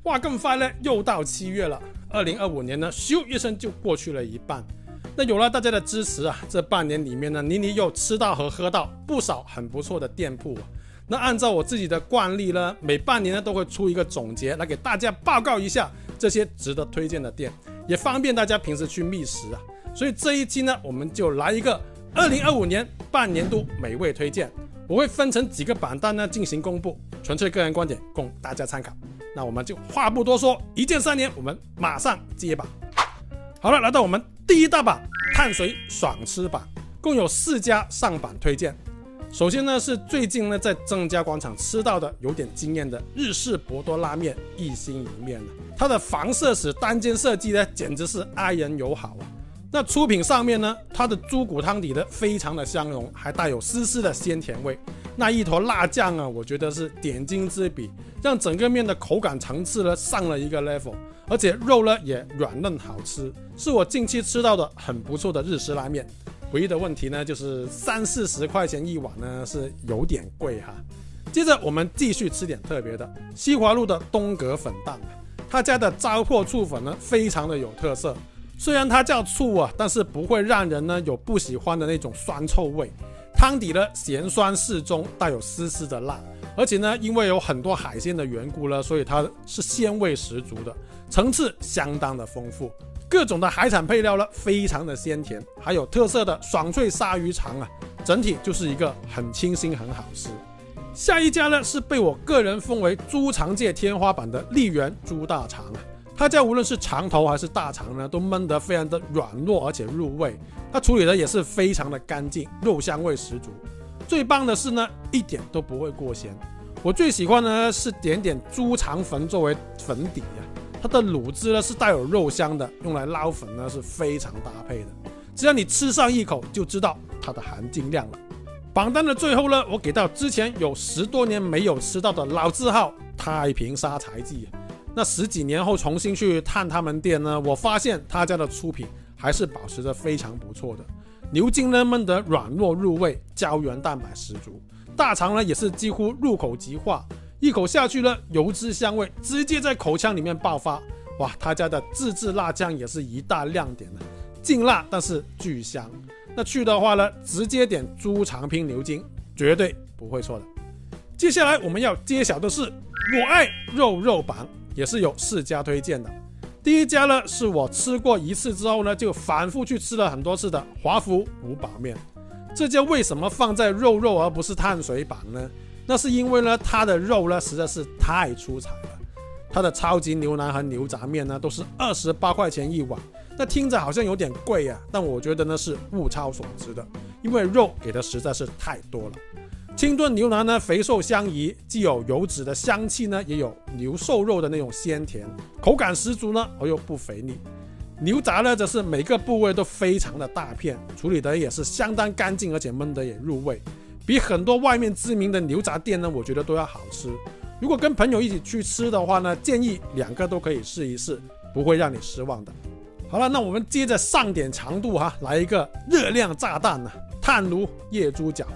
哇，更快呢，又到7月了。2025年呢，咻一声就过去了一半。那有了大家的支持啊，这半年里面呢，妮妮又吃到和喝到不少很不错的店铺啊。那按照我自己的惯例呢，每半年呢都会出一个总结来给大家报告一下这些值得推荐的店，也方便大家平时去觅食啊。所以这一期呢，我们就来一个2025年半年度美味推荐。我会分成几个榜单呢进行公布，纯粹个人观点，供大家参考。那我们就话不多说，一键3连，我们马上接榜。好了，来到我们第一大榜，碳水爽吃榜，共有4家上榜推荐。首先呢是最近呢在正佳广场吃到的有点惊艳的日式博多拉面一心一面，它的防射石单间设计呢简直是爱人友好啊。那出品上面呢，它的猪骨汤底呢非常的香浓，还带有丝丝的鲜甜味。那一坨辣酱啊，我觉得是点睛之笔，让整个面的口感层次呢上了一个 level， 而且肉呢也软嫩好吃，是我近期吃到的很不错的日式拉面。唯一的问题呢就是30-40块钱一碗呢是有点贵哈。接着我们继续吃点特别的，西华路的东阁粉档，他家的糟粕醋粉呢非常的有特色。虽然它叫醋啊，但是不会让人呢有不喜欢的那种酸臭味。汤底呢咸酸适中，带有丝丝的辣，而且呢因为有很多海鲜的缘故呢，所以它是鲜味十足的，层次相当的丰富。各种的海产配料呢非常的鲜甜，还有特色的爽脆鲨鱼肠啊，整体就是一个很清新很好吃。下一家呢是被我个人封为猪肠界天花板的丽园猪大肠啊。他家无论是肠头还是大肠呢，都焖得非常的软糯而且入味，他处理的也是非常的干净，肉香味十足。最棒的是呢，一点都不会过咸。我最喜欢呢是点猪肠粉作为粉底啊，它的卤汁呢是带有肉香的，用来捞粉呢是非常搭配的。只要你吃上一口就知道它的含金量了。榜单的最后呢，我给到之前有10多年没有吃到的老字号太平沙茶记。那10几年后重新去探他们店呢，我发现他家的出品还是保持着非常不错的。牛筋呢焖得软糯入味，胶原蛋白十足。大肠呢也是几乎入口即化，一口下去呢，油脂香味直接在口腔里面爆发。哇，他家的自制辣酱也是一大亮点呢，劲辣但是巨香。那去的话呢，直接点猪肠拼牛筋，绝对不会错的。接下来我们要揭晓的是我爱肉肉榜。也是有4家推荐的。第一家呢是我吃过一次之后呢就反复去吃了很多次的华福五宝面。这家为什么放在肉肉而不是碳水榜呢？那是因为呢它的肉呢实在是太出彩了。它的超级牛腩和牛杂面呢都是28块钱一碗，那听着好像有点贵啊，但我觉得呢是物超所值的，因为肉给的实在是太多了。清炖牛腩呢肥瘦相宜，既有油脂的香气呢，也有牛瘦肉的那种鲜甜，口感十足呢而又不肥腻。牛杂呢则是每个部位都非常的大片，处理的也是相当干净，而且焖得也入味，比很多外面知名的牛杂店呢我觉得都要好吃。如果跟朋友一起去吃的话呢，建议2个都可以试一试，不会让你失望的。好了，那我们接着上点强度哈，来一个热量炸弹啊，炭炉夜猪脚。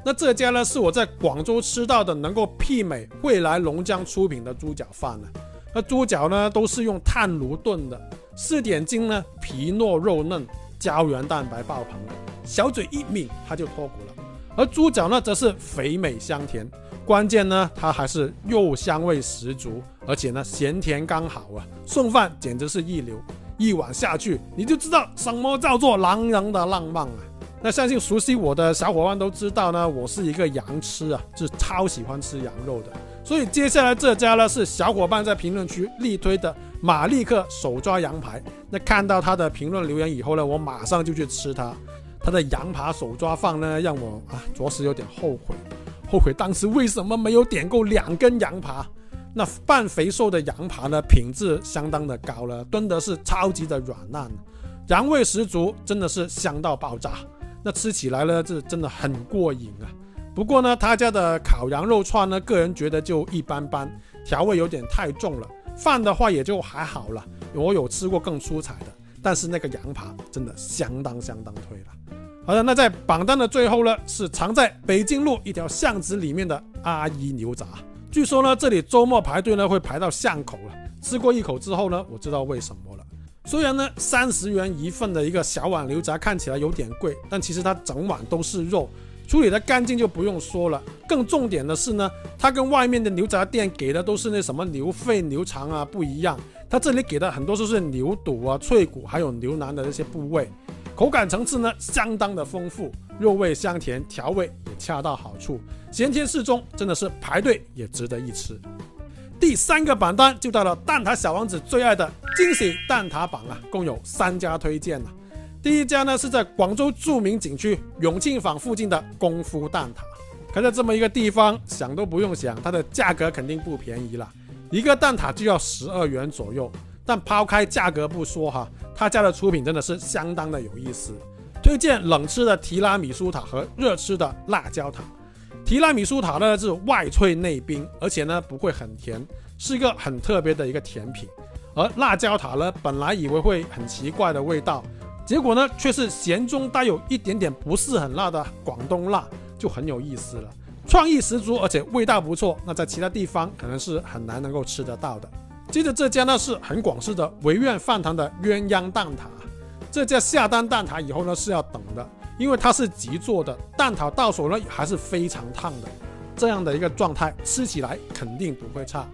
那这家呢是我在广州吃到的能够媲美惠来龙江出品的猪脚饭了。那猪脚呢都是用炭炉炖的，4点筋呢皮糯肉嫩，胶原蛋白爆棚，小嘴一抿它就脱骨了。而猪脚呢则是肥美香甜，关键呢它还是肉香味十足，而且呢咸甜刚好啊，送饭简直是一流。一碗下去你就知道什么叫做狼人的浪漫啊。那相信熟悉我的小伙伴都知道呢，我是一个羊吃啊，是超喜欢吃羊肉的。所以接下来这家呢是小伙伴在评论区力推的马利克手抓羊排。那看到他的评论留言以后呢，我马上就去吃它。他的羊扒手抓饭呢，让我着实有点后悔当时为什么没有点够2根羊扒。那半肥瘦的羊扒呢，品质相当的高了，炖的是超级的软烂，羊味十足，真的是香到爆炸。那吃起来呢，这真的很过瘾啊。不过呢，他家的烤羊肉串呢，个人觉得就一般般，调味有点太重了。饭的话也就还好了，我有吃过更出彩的，但是那个羊扒真的相当推了。好的，那在榜单的最后呢，是藏在北京路一条巷子里面的阿姨牛杂。据说呢，这里周末排队呢会排到巷口了，吃过一口之后呢，我知道为什么了。虽然呢30元一份的一个小碗牛杂看起来有点贵，但其实它整碗都是肉，处理的干净就不用说了。更重点的是呢，它跟外面的牛杂店给的都是那什么牛肺、牛肠啊不一样，它这里给的很多都是牛肚啊、脆骨还有牛腩的这些部位，口感层次呢相当的丰富，肉味香甜，调味也恰到好处，咸甜适中，真的是排队也值得一吃。第3个榜单就到了蛋挞小王子最爱的惊喜蛋挞榜啊，共有3家推荐啊。第一家呢是在广州著名景区永庆坊附近的功夫蛋挞，开在这么一个地方，想都不用想，它的价格肯定不便宜啦，一个蛋挞就要12元左右。但抛开价格不说哈，他家的出品真的是相当的有意思。推荐冷吃的提拉米苏塔和热吃的辣椒塔。提拉米苏塔呢是外脆内冰，而且呢不会很甜，是一个很特别的一个甜品。而辣椒塔呢，本来以为会很奇怪的味道，结果呢却是咸中带有一点点不是很辣的广东辣，就很有意思了，创意十足，而且味道不错，那在其他地方可能是很难能够吃得到的。接着这家呢是很广式的维苑饭堂的鸳鸯蛋挞，这家下单蛋挞以后呢是要等的，因为它是即做的，蛋挞到手呢还是非常烫的，这样的一个状态吃起来肯定不会差。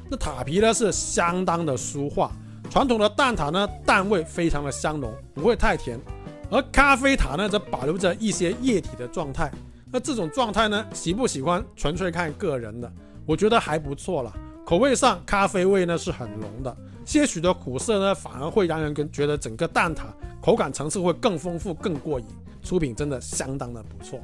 那塔皮呢是相当的酥化，传统的蛋挞呢蛋味非常的香浓，不会太甜，而咖啡塔呢则保留着一些液体的状态，那这种状态呢喜不喜欢纯粹看个人的，我觉得还不错啦。口味上咖啡味呢是很浓的，些许的苦涩呢反而会让人觉得整个蛋挞口感层次会更丰富更过瘾，出品真的相当的不错。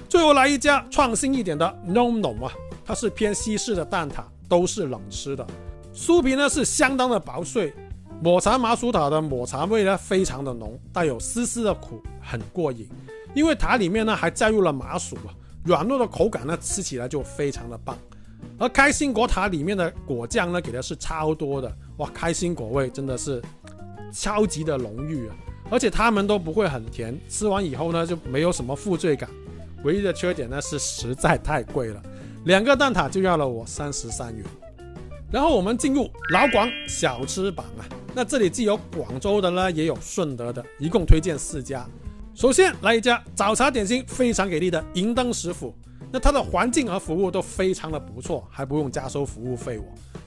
最后来一家创新一点的 Nom Nom 啊，它是偏西式的蛋挞，都是冷吃的，酥皮呢是相当的薄脆，抹茶麻薯塔的抹茶味呢非常的浓，带有丝丝的苦，很过瘾。因为塔里面呢还加入了麻薯啊，软糯的口感呢吃起来就非常的棒。而开心果塔里面的果酱呢给的是超多的，哇，开心果味真的是超级的浓郁啊，而且它们都不会很甜，吃完以后呢就没有什么负罪感。唯一的缺点呢是实在太贵了，2个蛋挞就要了我33元。然后我们进入老广小吃榜啊，那这里既有广州的呢，也有顺德的，一共推荐4家。首先来一家早茶点心非常给力的银灯食府，那它的环境和服务都非常的不错，还不用加收服务费。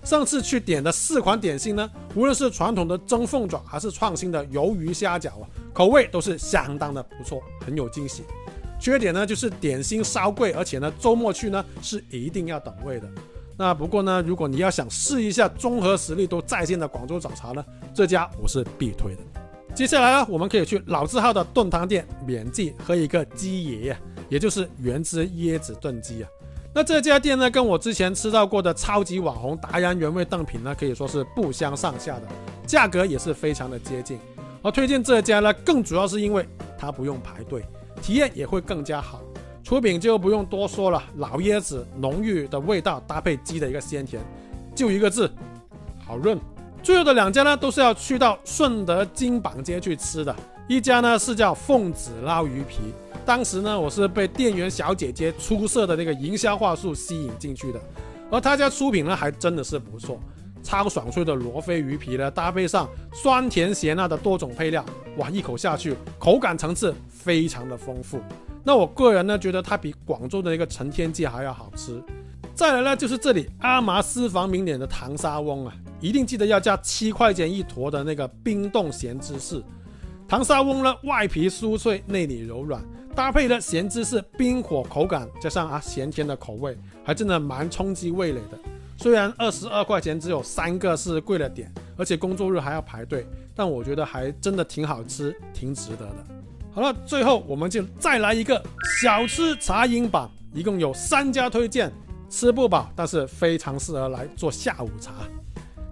上次去点的4款点心呢，无论是传统的蒸凤爪还是创新的鱿鱼虾饺啊，口味都是相当的不错，很有惊喜。缺点呢就是点心稍贵，而且呢周末去呢是一定要等位的。那不过呢，如果你要想试一下综合实力都在线的广州早茶呢，这家我是必推的。接下来呢，我们可以去老字号的炖汤店免记喝一个鸡爷，也就是原汁椰子炖鸡啊。那这家店呢，跟我之前吃到过的超级网红达人原味炖品呢，可以说是不相上下的，价格也是非常的接近。而推荐这家呢，更主要是因为它不用排队，体验也会更加好。出品就不用多说了，老椰子浓郁的味道搭配鸡的一个鲜甜，就一个字，好润。最后的2家呢，都是要去到顺德金榜街去吃的。一家呢是叫凤子捞鱼皮，当时呢我是被店员小姐姐出色的那个营销话术吸引进去的，而他家出品呢还真的是不错，超爽脆的罗非鱼皮呢，搭配上酸甜咸辣的多种配料，哇，一口下去，口感层次非常的丰富。那我个人呢觉得它比广州的那个陈天记还要好吃。再来呢就是这里阿麻私房名点的糖沙翁啊，一定记得要加7块钱一坨的那个冰冻咸芝士。糖沙翁呢外皮酥脆，内里柔软，搭配了咸芝士冰火口感，加上咸甜的口味，还真的蛮冲击味蕾的。虽然22块钱只有3个是贵了点，而且工作日还要排队，但我觉得还真的挺好吃，挺值得的。好了，最后我们就再来一个小吃茶饮榜，一共有3家推荐，吃不饱，但是非常适合来做下午茶。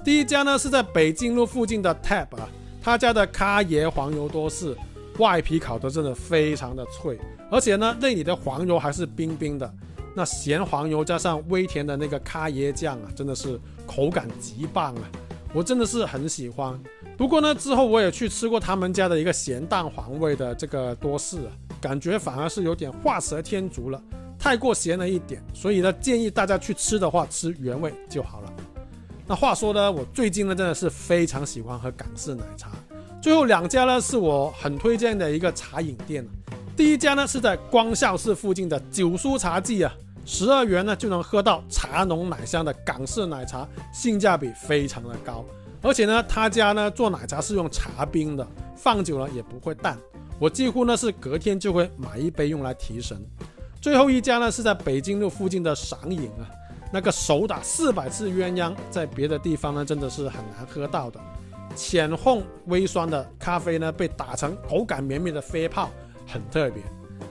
第一家呢是在北京路附近的 Tab 啊，他家的咖椰黄油多士，外皮烤得真的非常的脆，而且呢内里的黄油还是冰冰的，那咸黄油加上微甜的那个咖椰酱啊，真的是口感极棒啊，我真的是很喜欢。不过呢之后我也去吃过他们家的一个咸蛋黄味的这个多士啊，感觉反而是有点画蛇添足了，太过咸了一点，所以呢建议大家去吃的话吃原味就好了。那话说呢，我最近呢真的是非常喜欢喝港式奶茶。最后2家呢是我很推荐的一个茶饮店。第一家呢是在光孝寺附近的九叔茶记啊，12元呢就能喝到茶浓奶香的港式奶茶，性价比非常的高。而且呢，他家呢做奶茶是用茶冰的，放久了也不会淡。我几乎呢是隔天就会买一杯用来提神。最后一家呢是在北京路附近的赏饮啊，那个手打400次鸳鸯，在别的地方呢真的是很难喝到的。浅烘微酸的咖啡呢被打成口感绵密的飞泡，很特别。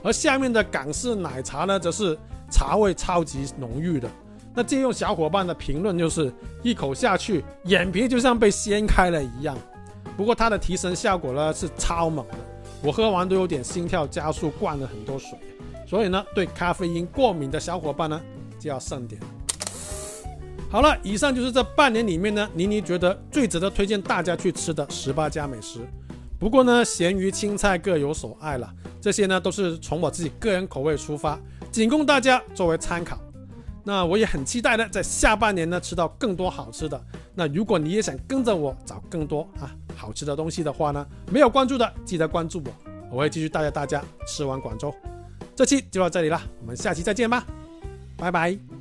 而下面的港式奶茶呢则是茶味超级浓郁的。那借用小伙伴的评论就是一口下去眼皮就像被掀开了一样。不过它的提神效果呢是超猛的，我喝完都有点心跳加速，灌了很多水。所以呢对咖啡因过敏的小伙伴呢就要慎点。好了，以上就是这半年里面呢妮妮觉得最值得推荐大家去吃的18家美食。不过呢咸鱼青菜各有所爱了，这些呢都是从我自己个人口味出发，仅供大家作为参考。那我也很期待的在下半年呢吃到更多好吃的。那如果你也想跟着我找更多好吃的东西的话呢，没有关注的记得关注我，我会继续带着大家吃完广州。这期就到这里了，我们下期再见吧，拜拜。